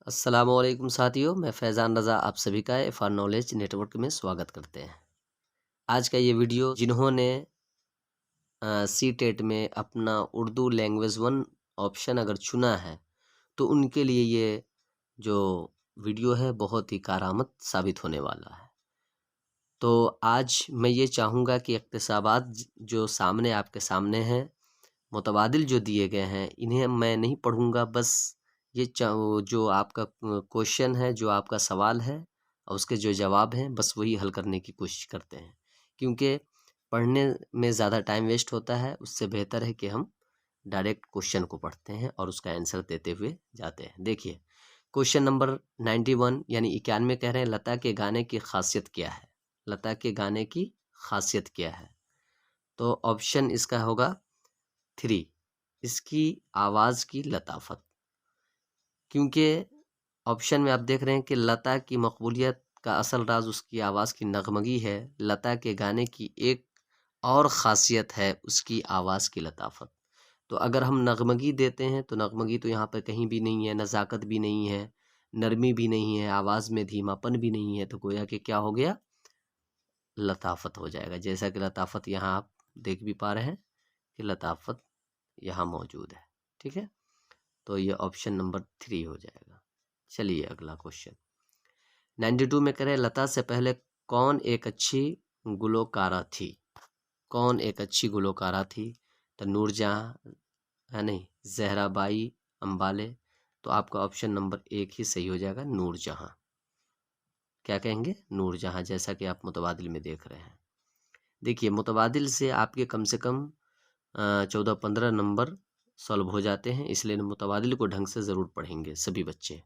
السلام علیکم ساتھیوں، میں فیضان رضا آپ سبھی کا فار نالج نیٹ ورک میں سواگت کرتے ہیں۔ آج کا یہ ویڈیو جنہوں نے سی ٹیٹ میں اپنا اردو لینگویج 1 آپشن اگر چنا ہے تو ان کے لیے یہ جو ویڈیو ہے بہت ہی کارآمد ثابت ہونے والا ہے۔ تو آج میں یہ چاہوں گا کہ اقتصابات جو سامنے آپ کے سامنے ہیں، متبادل جو دیے گئے ہیں، انہیں میں نہیں پڑھوں گا، بس یہ جو آپ کا کوشچن ہے، جو آپ کا سوال ہے اور اس کے جو جواب ہیں، بس وہی حل کرنے کی کوشش کرتے ہیں، کیونکہ پڑھنے میں زیادہ ٹائم ویسٹ ہوتا ہے۔ اس سے بہتر ہے کہ ہم ڈائریکٹ کوشچن کو پڑھتے ہیں اور اس کا آنسر دیتے ہوئے جاتے ہیں۔ دیکھیے کوشچن نمبر 91 یعنی 91 کہہ رہے ہیں لتا کے گانے کی خاصیت کیا ہے؟ لتا کے گانے کی خاصیت کیا ہے؟ تو آپشن اس کا ہوگا 3، اس کی آواز کی لطافت، کیونکہ آپشن میں آپ دیکھ رہے ہیں کہ لتا کی مقبولیت کا اصل راز اس کی آواز کی نغمگی ہے۔ لتا کے گانے کی ایک اور خاصیت ہے اس کی آواز کی لطافت۔ تو اگر ہم نغمگی دیتے ہیں تو نغمگی تو یہاں پہ کہیں بھی نہیں ہے، نزاکت بھی نہیں ہے، نرمی بھی نہیں ہے، آواز میں دھیما پن بھی نہیں ہے، تو گویا کہ کیا ہو گیا؟ لطافت ہو جائے گا۔ جیسا کہ لطافت یہاں آپ دیکھ بھی پا رہے ہیں کہ لطافت یہاں موجود ہے، ٹھیک ہے؟ تو یہ آپشن نمبر 3 ہو جائے گا۔ چلیے اگلا کوشچن 92 میں کرے لتا سے پہلے کون ایک اچھی گلوکارہ تھی؟ کون ایک اچھی گلوکارہ تھی؟ تو نور جہاں ہے، نہیں، زہرا بائی امبالے۔ تو آپ کا آپشن نمبر 1 ہی صحیح ہو جائے گا، نور جہاں۔ کیا کہیں گے؟ نور جہاں، جیسا کہ آپ متبادل میں دیکھ رہے ہیں۔ دیکھیے متبادل سے آپ کے کم سے کم 14-15 نمبر سالو ہو جاتے ہیں، اس لیے متبادل کو ڈھنگ سے ضرور پڑھیں گے سبھی بچے۔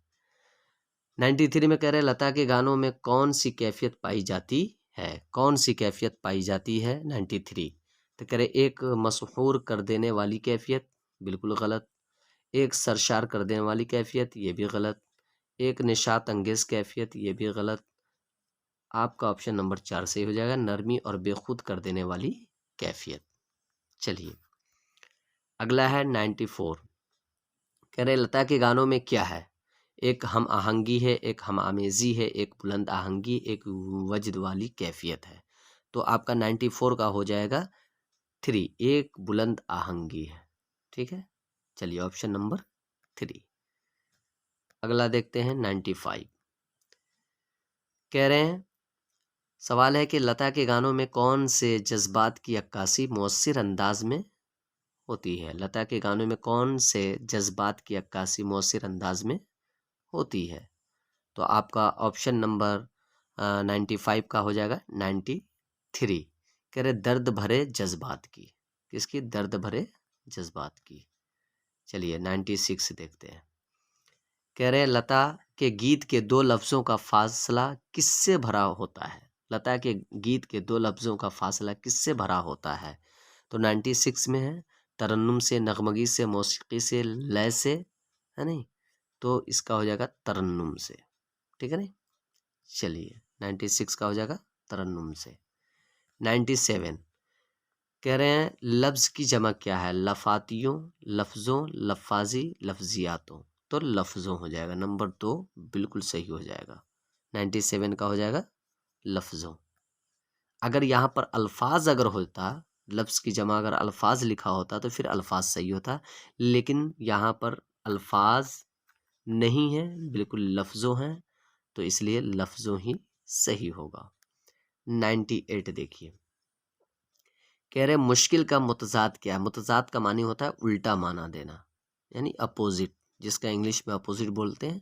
93 میں کہہ رہے لتا کے گانوں میں کون سی کیفیت پائی جاتی ہے؟ کون سی کیفیت پائی جاتی ہے 93؟ تو کہہ رہے ایک مسحور کر دینے والی کیفیت، بالکل غلط۔ ایک سرشار کر دینے والی کیفیت، یہ بھی غلط۔ ایک نشاط انگیز کیفیت، یہ بھی غلط۔ آپ کا آپشن نمبر 4 صحیح ہو جائے گا، نرمی اور بے خود کر دینے والی کیفیت۔ چلیے اگلا ہے 94، کہہ رہے لتا کے گانوں میں کیا ہے؟ ایک ہم آہنگی ہے، ایک ہم آمیزی ہے، ایک بلند آہنگی، ایک وجد والی کیفیت ہے۔ تو آپ کا 94 کا ہو جائے گا 3، ایک بلند آہنگی ہے، ٹھیک ہے؟ چلیے آپشن نمبر 3۔ اگلا دیکھتے ہیں 95، کہہ رہے ہیں سوال ہے کہ لتا کے گانوں میں کون سے جذبات کی عکاسی مؤثر انداز میں ہوتی ہے؟ لتا کے گانوں میں کون سے جذبات کی عکاسی مؤثر انداز میں ہوتی ہے؟ تو آپ کا آپشن نمبر 95 کا ہو جائے گا 93، کہہ رہے درد بھرے جذبات کی۔ کس کی؟ درد بھرے جذبات کی۔ چلیے 96 دیکھتے ہیں، کہہ رہے لتا کے گیت کے 2 لفظوں کا فاصلہ کس سے بھرا ہوتا ہے؟ لتا کے گیت کے 2 لفظوں کا فاصلہ کس سے بھرا ہوتا ہے؟ تو 96 میں ہے ترنم سے، نغمگی سے، موسیقی سے، لے سے، ہے نہیں؟ تو اس کا ہو جائے گا ترنم سے، ٹھیک ہے نہیں؟ چلیے 96 کا ہو جائے گا ترنم سے۔ 97 کہہ رہے ہیں لفظ کی جمع کیا ہے؟ لفاتیوں، لفظوں، لفاظی، لفظیاتوں۔ تو لفظوں ہو جائے گا، نمبر 2 بالکل صحیح ہو جائے گا۔ 97 کا ہو جائے گا لفظوں۔ اگر یہاں پر الفاظ اگر ہوتا، لفظ کی جمع اگر الفاظ لکھا ہوتا تو پھر الفاظ صحیح ہوتا، لیکن یہاں پر الفاظ نہیں ہے، بالکل لفظوں ہیں، تو اس لیے لفظوں ہی صحیح ہوگا۔ 98 دیکھیے، کہہ رہے مشکل کا متضاد کیا ہے؟ متضاد کا معنی ہوتا ہے الٹا معنی دینا، یعنی اپوزٹ، جس کا انگلش میں اپوزٹ بولتے ہیں۔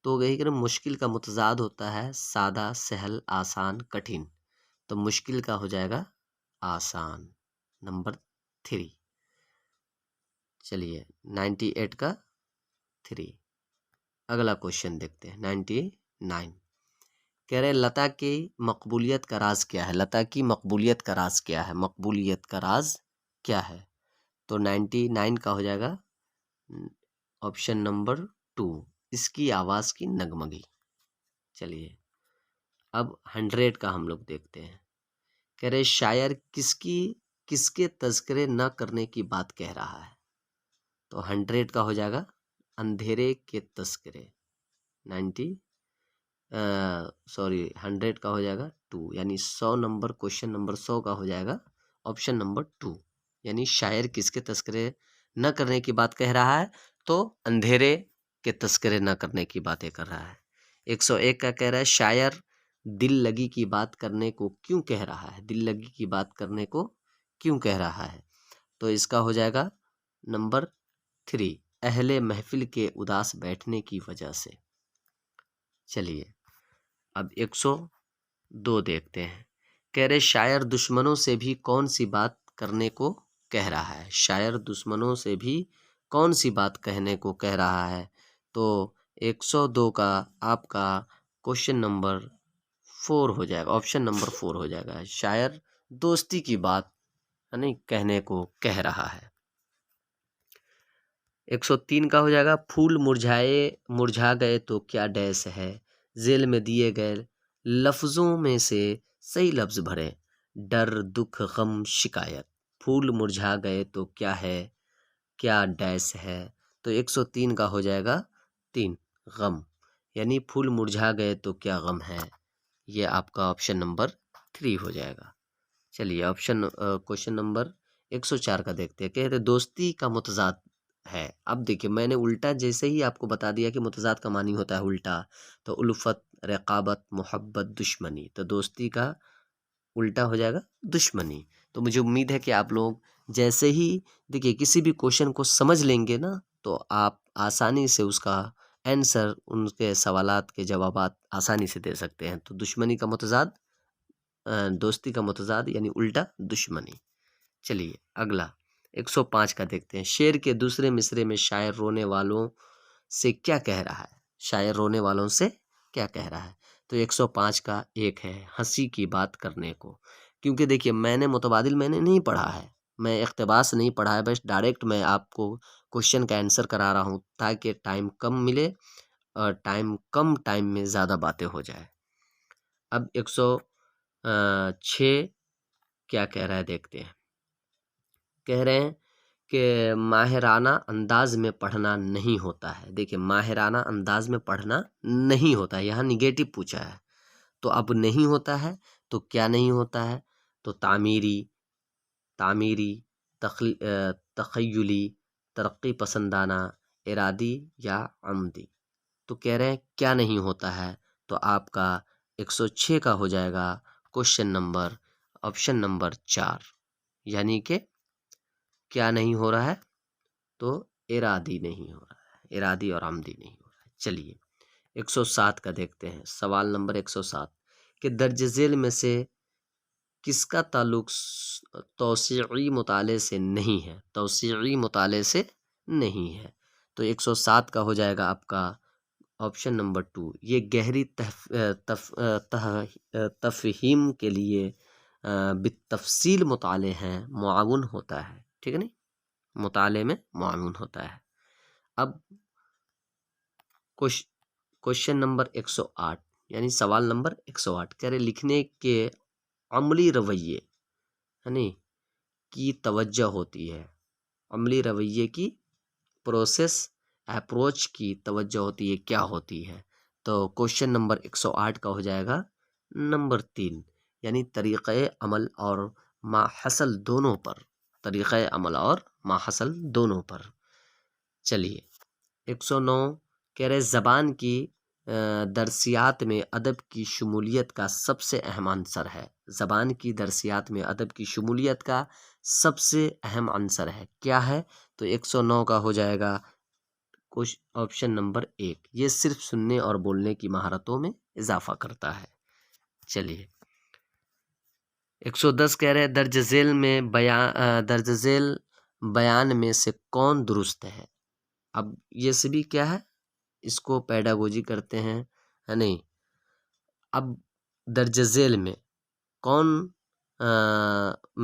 تو یہی کہ مشکل کا متضاد ہوتا ہے سادہ، سہل، آسان، کٹھن۔ تو مشکل کا ہو جائے گا آسان، نمبر 3۔ چلیے 98 کا 3۔ اگلا کوشچن دیکھتے ہیں 99، کہہ رہے لتا کی مقبولیت کا راز کیا ہے؟ لتا کی مقبولیت کا راز کیا ہے؟ مقبولیت کا راز کیا ہے؟ تو 99 کا ہو جائے گا آپشن نمبر 2، اس کی آواز کی نغمگی۔ چلیے اب 100 کا ہم لوگ دیکھتے ہیں، کہہ رہے شاعر کس کے تذکرے نہ کرنے کی بات کہہ رہا ہے؟ تو 100 کا ہو جائے گا اندھیرے کے تذکرے۔ 90 100 کا ہو جائے گا 2، یعنی 100 نمبر کوشچن نمبر 100 کا ہو جائے گا آپشن نمبر 2، یعنی شاعر کس کے تذکرے نہ کرنے کی بات کہہ رہا ہے؟ تو اندھیرے کے تذکرے نہ کرنے کی باتیں کر رہا ہے۔ 101 کا کہہ رہا ہے شاعر دل لگی کی بات کرنے کو کیوں کہہ رہا ہے؟ دل لگی کی بات کرنے کو کیوں کہہ رہا ہے؟ تو اس کا ہو جائے گا نمبر 3، اہل محفل کے اداس بیٹھنے کی وجہ سے۔ چلیے اب 102 دیکھتے ہیں۔ کہہ رہے شاعر دشمنوں سے بھی کون سی بات کرنے کو کہہ رہا ہے؟ شاعر دشمنوں سے بھی کون سی بات کہنے کو کہہ رہا ہے؟ تو 102 کا آپ کا کوشچن نمبر 4 ہو جائے گا، آپشن نمبر 4 ہو جائے گا۔ شاعر دوستی کی بات یعنی کہنے کو کہہ رہا ہے۔ 103 کا ہو جائے گا پھول مرجھا گئے تو کیا ڈیس ہے، ذیل میں دیے گئے لفظوں میں سے صحیح لفظ بھرے، ڈر دکھ غم شکایت۔ پھول مرجھا گئے تو کیا ہے، کیا ڈیس ہے، تو 103 کا ہو جائے گا 3 غم، یعنی پھول مرجھا گئے تو کیا غم ہے، یہ آپ کا آپشن نمبر 3 ہو جائے گا۔ چلیے کوشچن نمبر 104 کا دیکھتے ہیں۔ کہتے دوستی کا متضاد ہے۔ اب دیکھیے میں نے الٹا جیسے ہی آپ کو بتا دیا کہ متضاد کا معنی ہوتا ہے الٹا، تو الفت، رقابت، محبت، دشمنی، تو دوستی کا الٹا ہو جائے گا دشمنی۔ تو مجھے امید ہے کہ آپ لوگ جیسے ہی دیکھیے کسی بھی کوشچن کو سمجھ لیں گے نا تو آپ آسانی سے اس کا آنسر، ان کے سوالات کے جوابات آسانی سے دے سکتے ہیں۔ تو دشمنی کا متضاد دوستی کا متضاد یعنی الٹا دشمنی۔ چلیے اگلا 105 کا دیکھتے ہیں۔ شعر کے دوسرے مصرے میں شاعر رونے والوں سے کیا کہہ رہا ہے؟ شاعر رونے والوں سے کیا کہہ رہا ہے؟ تو 105 کا ایک ہے ہنسی کی بات کرنے کو، کیونکہ دیکھیے میں نے متبادل میں نے نہیں پڑھا ہے، میں اقتباس نہیں پڑھا ہے، بس ڈائریکٹ میں آپ کو کوشچن کا آنسر کرا رہا ہوں تاکہ ٹائم کم ملے اور کم ٹائم میں زیادہ باتیں ہو جائے۔ اب 106 کیا کہہ رہا ہے دیکھتے ہیں۔ کہہ رہے ہیں کہ ماہرانہ انداز میں پڑھنا نہیں ہوتا ہے۔ دیکھیے ماہرانہ انداز میں پڑھنا نہیں ہوتا ہے، یہاں نگیٹو پوچھا ہے، تو اب نہیں ہوتا ہے تو کیا نہیں ہوتا ہے؟ تو تعمیری، تخیلی، ترقی پسندانہ، ارادی یا عمدی۔ تو کہہ رہے ہیں کیا نہیں ہوتا ہے، تو آپ کا 106 کا ہو جائے گا کوشچن نمبر آپشن نمبر 4، یعنی کہ کیا نہیں ہو رہا ہے، تو ارادی نہیں ہو رہا ہے، ارادی اور عمدی نہیں ہو رہا ہے۔ چلیے 107 کا دیکھتے ہیں، سوال نمبر 107 کہ درج ذیل میں سے کس کا تعلق توسیعی مطالعے سے نہیں ہے؟ توسیعی مطالعے سے نہیں ہے، تو 107 کا ہو جائے گا آپ کا آپشن نمبر 2، یہ گہری تفہیم کے لیے بالتفصیل مطالعے ہیں معاون ہوتا ہے، ٹھیک ہے نہیں، مطالعے میں معاون ہوتا ہے۔ اب کوشچن نمبر 108 یعنی سوال نمبر 108 کہہ رہے لکھنے کے عملی رویے یعنی کی توجہ ہوتی ہے، عملی رویے کی پروسیس اپروچ کی توجہ ہوتی ہے، کیا ہوتی ہے؟ تو کوشچن نمبر 108 کا ہو جائے گا نمبر 3، یعنی طریقۂ عمل اور ماحصل دونوں پر، طریقۂ عمل اور ماحصل دونوں پر۔ چلیے 109 کہہ رہے زبان کی درسیات میں ادب کی شمولیت کا سب سے اہم عنصر ہے۔ زبان کی درسیات میں ادب کی شمولیت کا سب سے اہم عنصر ہے، کیا ہے؟ تو 109 کا ہو جائے گا آپشن نمبر 1، یہ صرف سننے اور بولنے کی مہارتوں میں اضافہ کرتا ہے۔ چلیے 110 کہہ رہے درج ذیل بیان میں سے کون درست ہے؟ اب یہ سبھی کیا ہے، اس کو پیڈاگوجی کرتے ہیں ہے نہیں۔ اب درج ذیل میں کون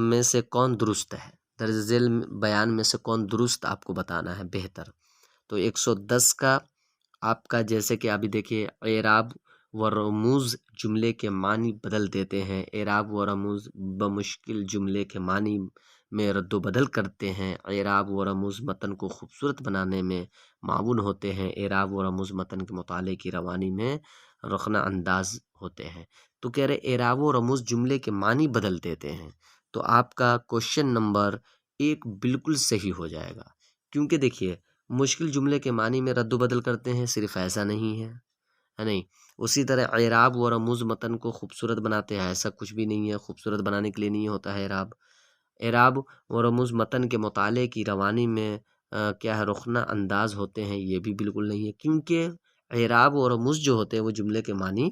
میں سے کون درست ہے، درج ذیل بیان میں سے کون درست آپ کو بتانا ہے بہتر۔ تو 110 کا آپ کا جیسے کہ ابھی دیکھیے اعراب و رموز جملے کے معنی بدل دیتے ہیں، اعراب و رموز بمشکل جملے کے معنی میں رد و بدل کرتے ہیں، اعراب و رموز متن کو خوبصورت بنانے میں معاون ہوتے ہیں، اعراب و رموز متن کے مطالعے کی روانی میں رخنہ انداز ہوتے ہیں۔ تو کہہ رہے اعراب و رموز جملے کے معنی بدل دیتے ہیں۔ تو آپ کا کوشچن نمبر 1 بالکل صحیح ہو جائے گا، کیونکہ دیکھیے مشکل جملے کے معنی میں رد و بدل کرتے ہیں، صرف ایسا نہیں ہے نہیں۔ اسی طرح اعراب و رموز متن کو خوبصورت بناتے ہیں، ایسا کچھ بھی نہیں ہے، خوبصورت بنانے کے لیے نہیں ہوتا ہے اعراب۔ اعراب و رموز متن کے مطالعے کی روانی میں کیا ہے رخنہ انداز ہوتے ہیں، یہ بھی بالکل نہیں ہے، کیونکہ اعراب و رموز جو ہوتے ہیں وہ جملے کے معنی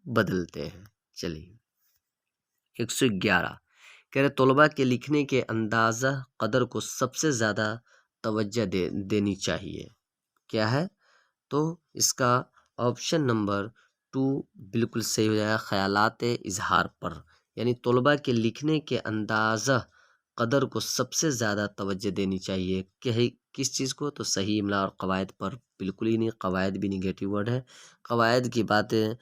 بدلتے ہیں۔ چلیے 111 کہہ رہے طلباء کے لکھنے کے اندازہ قدر کو سب سے زیادہ توجہ دینی چاہیے، کیا ہے؟ تو اس کا آپشن نمبر 2 بالکل صحیح ہو جائے گا، خیالات اظہار پر، یعنی طلباء کے لکھنے کے اندازہ قدر کو سب سے زیادہ توجہ دینی چاہیے، کہ کس چیز کو؟ تو صحیح املا اور قواعد پر بالکل ہی نہیں، قواعد بھی نگیٹو ورڈ ہے، قواعد کی باتیں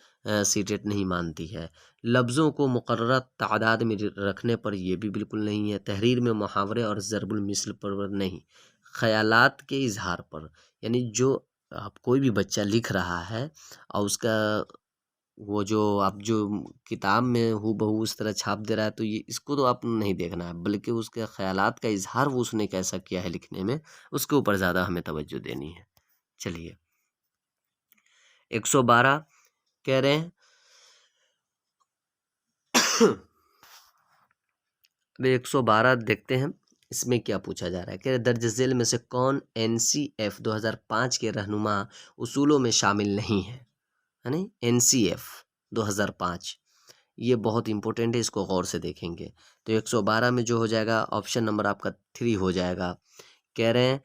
سیٹیٹ نہیں مانتی ہے، لفظوں کو مقررہ تعداد میں رکھنے پر یہ بھی بالکل نہیں ہے، تحریر میں محاورے اور ضرب المثل پر نہیں، خیالات کے اظہار پر، یعنی جو آپ کوئی بھی بچہ لکھ رہا ہے اور اس کا وہ جو آپ جو کتاب میں ہو بہو اس طرح چھاپ دے رہا ہے، تو یہ اس کو تو آپ نہیں دیکھنا ہے، بلکہ اس کے خیالات کا اظہار وہ اس نے کیسا کیا ہے لکھنے میں، اس کے اوپر زیادہ ہمیں توجہ دینی ہے۔ چلیے 112 کہہ رہے ہیں ابھی 112 دیکھتے ہیں اس میں کیا پوچھا جا رہا ہے، کہ درج ذیل میں سے کون NCF 2005 کے رہنما اصولوں میں شامل نہیں ہے، یعنی NCF 2005 یہ بہت امپورٹنٹ ہے، اس کو غور سے دیکھیں گے۔ تو 112 میں جو ہو جائے گا آپشن نمبر آپ کا 3 ہو جائے گا، کہہ رہے ہیں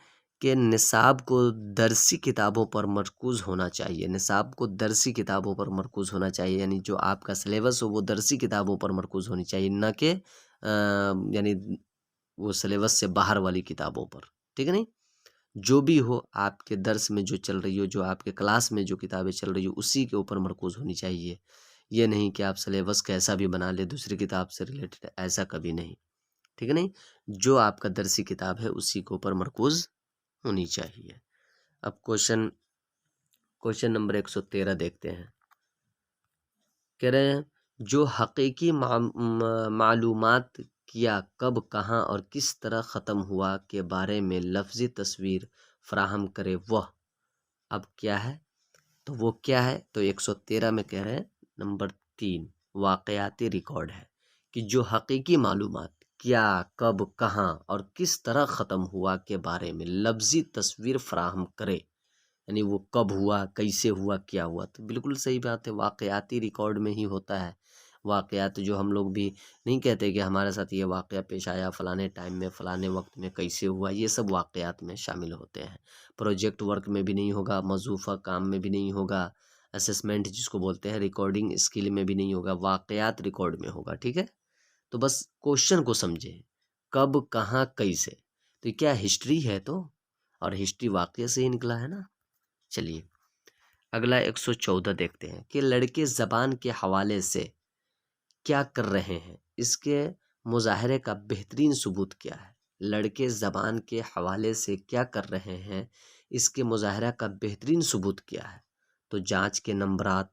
کہ نصاب کو درسی کتابوں پر مرکوز ہونا چاہیے، نصاب کو درسی کتابوں پر مرکوز ہونا چاہیے، یعنی جو آپ کا سلیبس ہو وہ درسی کتابوں پر مرکوز ہونی چاہیے، نہ کہ یعنی وہ سلیبس سے باہر والی کتابوں پر، ٹھیک ہے نہیں؟ جو بھی ہو آپ کے درس میں جو چل رہی ہو، جو آپ کے کلاس میں جو کتابیں چل رہی ہو اسی کے اوپر مرکوز ہونی چاہیے، یہ نہیں کہ آپ سلیبس کیسا بھی بنا لے دوسری کتاب سے ریلیٹڈ، ایسا کبھی نہیں، ٹھیک ہے نہیں؟ جو آپ کا درسی کتاب ہے اسی کے اوپر مرکوز ہونی چاہیے۔ اب کوشچن نمبر 113 دیکھتے ہیں، کہہ رہے ہیں جو حقیقی معلومات کیا کب کہاں اور کس طرح ختم ہوا کے بارے میں لفظی تصویر فراہم کرے وہ، اب کیا ہے؟ تو وہ کیا ہے؟ تو 113 میں کہہ رہے ہیں نمبر 3 واقعاتی ریکارڈ ہے، کہ جو حقیقی معلومات کیا کب کہاں اور کس طرح ختم ہوا کے بارے میں لفظی تصویر فراہم کرے، یعنی وہ کب ہوا، کیسے ہوا، کیا ہوا، تو بالکل صحیح بات ہے، واقعاتی ریکارڈ میں ہی ہوتا ہے۔ واقعات جو ہم لوگ بھی نہیں کہتے کہ ہمارے ساتھ یہ واقعہ پیش آیا فلانے ٹائم میں فلانے وقت میں کیسے ہوا، یہ سب واقعات میں شامل ہوتے ہیں، پروجیکٹ ورک میں بھی نہیں ہوگا، موضوعہ کام میں بھی نہیں ہوگا، اسسمنٹ جس کو بولتے ہیں ریکارڈنگ اسکل میں بھی نہیں ہوگا، واقعات ریکارڈ میں ہوگا، ٹھیک ہے؟ تو بس کوشچن کو سمجھیں، کب کہاں کیسے، تو کیا ہسٹری ہے، تو اور ہسٹری واقعہ سے ہی نکلا ہے نا۔ چلیے اگلا 114 دیکھتے ہیں، کہ لڑکے زبان کے حوالے سے کیا کر رہے ہیں، اس کے مظاہرے کا بہترین ثبوت کیا ہے، لڑکے زبان کے حوالے سے کیا کر رہے ہیں، اس کے مظاہرہ کا بہترین ثبوت کیا ہے؟ تو جانچ کے نمبرات،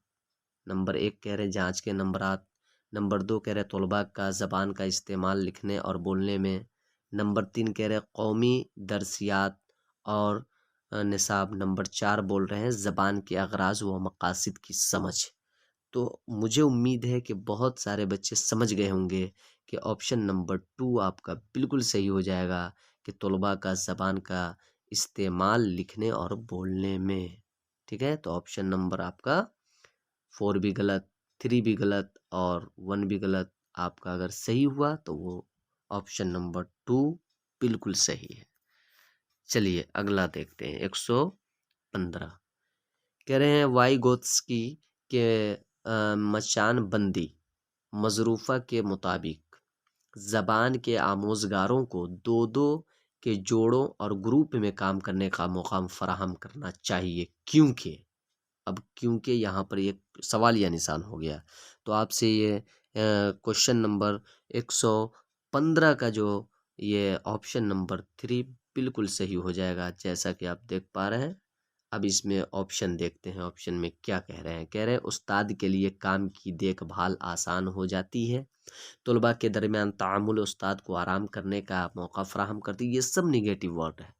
نمبر 1 کہہ رہے جانچ کے نمبرات، نمبر 2 کہہ رہے طلباء کا زبان کا استعمال لکھنے اور بولنے میں، نمبر 3 کہہ رہے قومی درسیات اور نصاب، نمبر 4 بول رہے ہیں زبان کے اغراض و مقاصد کی سمجھ۔ تو مجھے امید ہے کہ بہت سارے بچے سمجھ گئے ہوں گے کہ آپشن نمبر 2 آپ کا بالکل صحیح ہو جائے گا، کہ طلباء کا زبان کا استعمال لکھنے اور بولنے میں، ٹھیک ہے؟ تو آپشن نمبر آپ کا 4 بھی غلط، 3 بھی غلط اور 1 بھی غلط، آپ کا اگر صحیح ہوا تو وہ آپشن نمبر 2 بالکل صحیح ہے۔ چلیے اگلا دیکھتے ہیں 115، کہہ رہے ہیں وائی گوتسکی کے مچان بندی مظروفہ کے مطابق زبان کے آموزگاروں کو 2 کے جوڑوں اور گروپ میں کام کرنے کا مقام فراہم کرنا چاہیے، کیونکہ اب کیونکہ یہاں پر ایک سوالیہ نشان ہو گیا، تو آپ سے یہ کوشچن نمبر 115 کا جو یہ آپشن نمبر 3 بالکل صحیح ہو جائے گا، جیسا کہ آپ دیکھ پا رہے ہیں۔ اب اس میں آپشن دیکھتے ہیں، آپشن میں کیا کہہ رہے ہیں۔ کہہ رہے ہیں استاد کے لیے کام کی دیکھ بھال آسان ہو جاتی ہے، طلباء کے درمیان تعامل استاد کو آرام کرنے کا موقع فراہم کرتی ہے۔ یہ سب نگیٹو ورڈ ہے،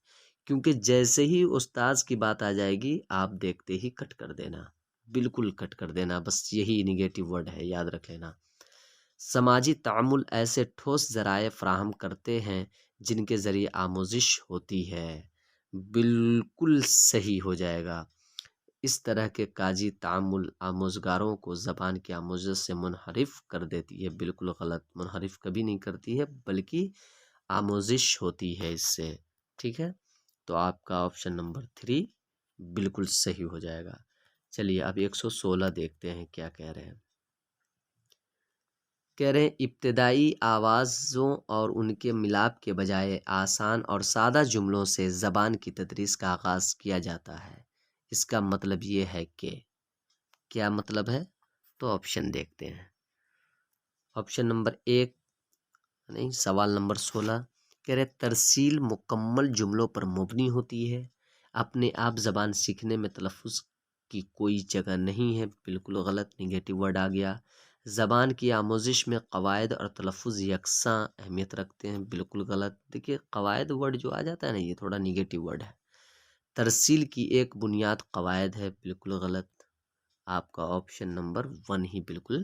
کیونکہ جیسے ہی استاذ کی بات آ جائے گی آپ دیکھتے ہی کٹ کر دینا، بالکل کٹ کر دینا، بس یہی نگیٹو ورڈ ہے، یاد رکھ لینا۔ سماجی تعامل ایسے ٹھوس ذرائع فراہم کرتے ہیں جن کے ذریعے آموزش ہوتی ہے، بالکل صحیح ہو جائے گا۔ اس طرح کے کاجی تعامل آموزگاروں کو زبان کی آموزش سے منحرف کر دیتی ہے، بالکل غلط، منحرف کبھی نہیں کرتی ہے بلکہ آموزش ہوتی ہے اس سے، ٹھیک ہے۔ تو آپ کا آپشن نمبر 3 بالکل صحیح ہو جائے گا۔ چلیے اب 116 دیکھتے ہیں کیا کہہ رہے ہیں۔ کہہ رہے ہیں ابتدائی آوازوں اور ان کے ملاپ کے بجائے آسان اور سادہ جملوں سے زبان کی تدریس کا آغاز کیا جاتا ہے۔ اس کا مطلب یہ ہے کہ کیا مطلب ہے؟ تو آپشن دیکھتے ہیں۔ آپشن نمبر 1 نہیں، سوال نمبر 16 کہہ رہے ترسیل مکمل جملوں پر مبنی ہوتی ہے، اپنے آپ زبان سیکھنے میں تلفظ کی کوئی جگہ نہیں ہے، بالکل غلط، نگیٹو ورڈ آ گیا۔ زبان کی آموزش میں قواعد اور تلفظ یکساں اہمیت رکھتے ہیں، بالکل غلط۔ دیکھیے قواعد ورڈ جو آ جاتا ہے نا، یہ تھوڑا نگیٹو ورڈ ہے۔ ترسیل کی ایک بنیاد قواعد ہے، بالکل غلط۔ آپ کا آپشن نمبر 1 ہی بالکل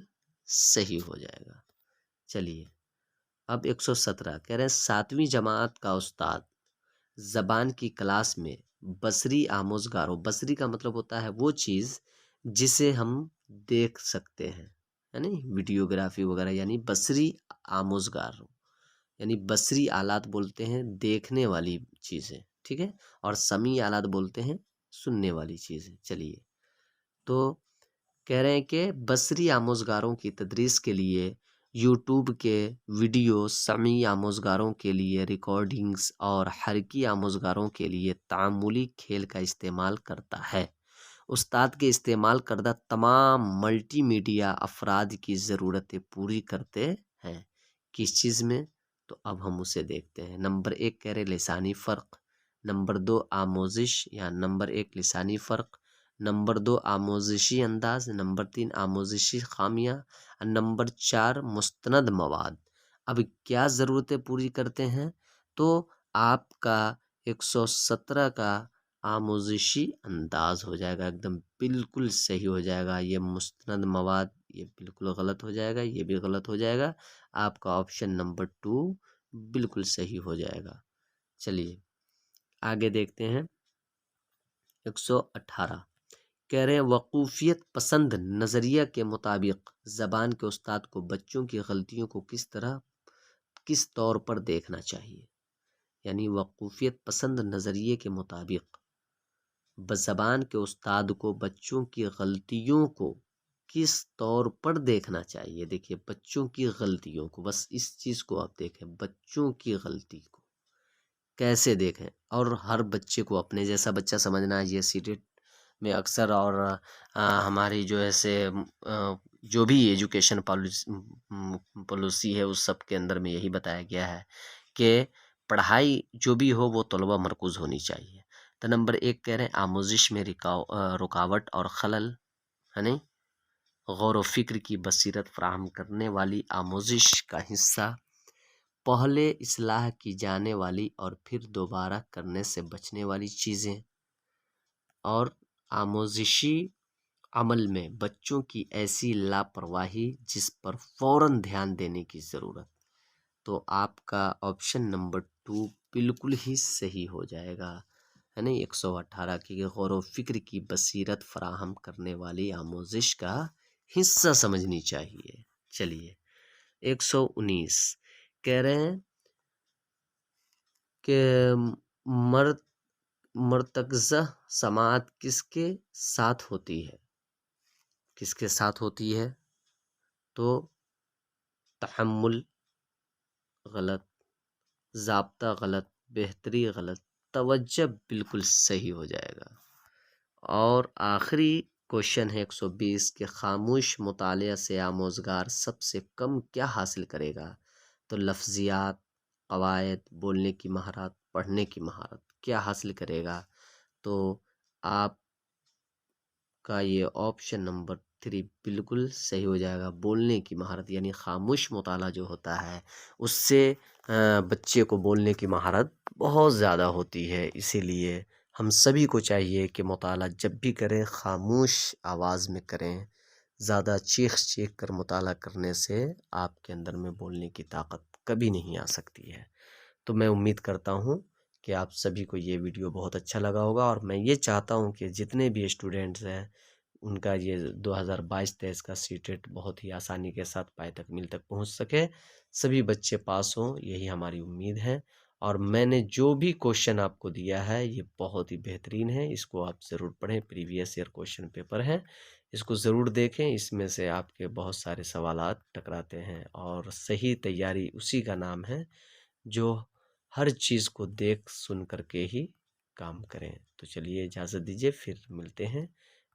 صحیح ہو جائے گا۔ چلیے اب 117 کہہ رہے ہیں 7ویں جماعت کا استاد زبان کی کلاس میں بصری آموزگاروں، بصری کا مطلب ہوتا ہے وہ چیز جسے ہم دیکھ سکتے ہیں، یعنی ویڈیوگرافی وغیرہ، یعنی بصری آموزگار، یعنی بصری آلات بولتے ہیں دیکھنے والی چیزیں، ٹھیک ہے، اور سمیع آلات بولتے ہیں سننے والی چیزیں۔ چلیے تو کہہ رہے ہیں کہ بصری آموزگاروں کی تدریس کے لیے یوٹیوب کے ویڈیو، سمیع آموزگاروں کے لیے ریکارڈنگز اور حرکی آموزگاروں کے لیے تعاملی کھیل کا استعمال کرتا ہے۔ استاد کے استعمال کردہ تمام ملٹی میڈیا افراد کی ضرورتیں پوری کرتے ہیں، کس چیز میں؟ تو اب ہم اسے دیکھتے ہیں۔ نمبر 1 کہہ رہے لسانی فرق، نمبر 2 آموزش یا نمبر 1 لسانی فرق، نمبر 2 آموزشی انداز، نمبر 3 آموزشی خامیاں، نمبر 4 مستند مواد۔ اب کیا ضرورتیں پوری کرتے ہیں؟ تو آپ کا 117 کا آموزشی انداز ہو جائے گا، ایک دم بالکل صحیح ہو جائے گا۔ یہ مستند مواد یہ بالکل غلط ہو جائے گا، یہ بھی غلط ہو جائے گا۔ آپ کا آپشن نمبر 2 بالکل صحیح ہو جائے گا۔ چلیے آگے دیکھتے ہیں 118 کہہ رہے ہیں وقوفیت پسند نظریہ کے مطابق زبان کے استاد کو بچوں کی غلطیوں کو کس طور پر دیکھنا چاہیے، یعنی وقوفیت پسند نظریے کے مطابق زبان کے استاد کو بچوں کی غلطیوں کو کس طور پر دیکھنا چاہیے۔ دیکھیے بچوں کی غلطیوں کو، بس اس چیز کو آپ دیکھیں، بچوں کی غلطی کو کیسے دیکھیں، اور ہر بچے کو اپنے جیسا بچہ سمجھنا۔ یہ سیٹیٹ میں اکثر اور ہماری جو ایسے جو بھی ایجوکیشن پالیسی ہے اس سب کے اندر میں یہی بتایا گیا ہے کہ پڑھائی جو بھی ہو وہ طلبہ مرکوز ہونی چاہیے۔ تو نمبر 1 کہہ رہے ہیں آموزش میں رکاوٹ اور خلل، یعنی غور و فکر کی بصیرت فراہم کرنے والی آموزش کا حصہ، پہلے اصلاح کی جانے والی اور پھر دوبارہ کرنے سے بچنے والی چیزیں، اور آموزشی عمل میں بچوں کی ایسی لاپرواہی جس پر فوراً دھیان دینے کی ضرورت۔ تو آپ کا آپشن نمبر 2 بالکل ہی صحیح ہو جائے گا، یعنی 118 کی غور و فکر کی بصیرت فراہم کرنے والی آموزش کا حصہ سمجھنی چاہیے۔ چلیے 119 کہہ رہے ہیں کہ مرتکزہ سماعت کس کے ساتھ ہوتی ہے، کس کے ساتھ ہوتی ہے؟ تو تحمل غلط، ضابطہ غلط، بہتری غلط، توجہ بالکل صحیح ہو جائے گا۔ اور آخری کوشچن ہے 120 کہ خاموش مطالعہ سے آموزگار سب سے کم کیا حاصل کرے گا؟ تو لفظیات، قواعد، بولنے کی مہارت، پڑھنے کی مہارت کیا حاصل کرے گا؟ تو آپ کا یہ آپشن نمبر 3 بالکل صحیح ہو جائے گا۔ بولنے کی مہارت یعنی خاموش مطالعہ جو ہوتا ہے اس سے بچے کو بولنے کی مہارت بہت زیادہ ہوتی ہے۔ اسی لیے ہم سبھی کو چاہیے کہ مطالعہ جب بھی کریں خاموش آواز میں کریں۔ زیادہ چیخ کر مطالعہ کرنے سے آپ کے اندر میں بولنے کی طاقت کبھی نہیں آ سکتی ہے۔ تو میں امید کرتا ہوں کہ آپ سبھی کو یہ ویڈیو بہت اچھا لگا ہوگا، اور میں یہ چاہتا ہوں کہ جتنے بھی اسٹوڈنٹس ہیں ان کا یہ 2022-23 کا سی ٹیٹ بہت ہی آسانی کے ساتھ پائے تکمیل تک پہنچ سکے، سبھی بچے پاس ہوں، یہی ہماری امید ہے۔ اور میں نے جو بھی کوشچن آپ کو دیا ہے یہ بہت ہی بہترین ہے، اس کو آپ ضرور پڑھیں، پریویس ایئر کوشچن پیپر ہے، اس کو ضرور دیکھیں، اس میں سے آپ کے بہت سارے سوالات ٹکراتے ہیں، اور صحیح تیاری اسی کا نام ہے جو ہر چیز کو دیکھ سن کر کے ہی کام کریں۔ تو چلیے اجازت دیجیے، پھر ملتے ہیں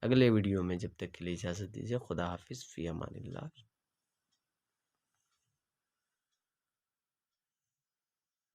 اگلے ویڈیو میں، جب تک کے لیے اجازت دیجیے، خدا حافظ، فی امان اللہ۔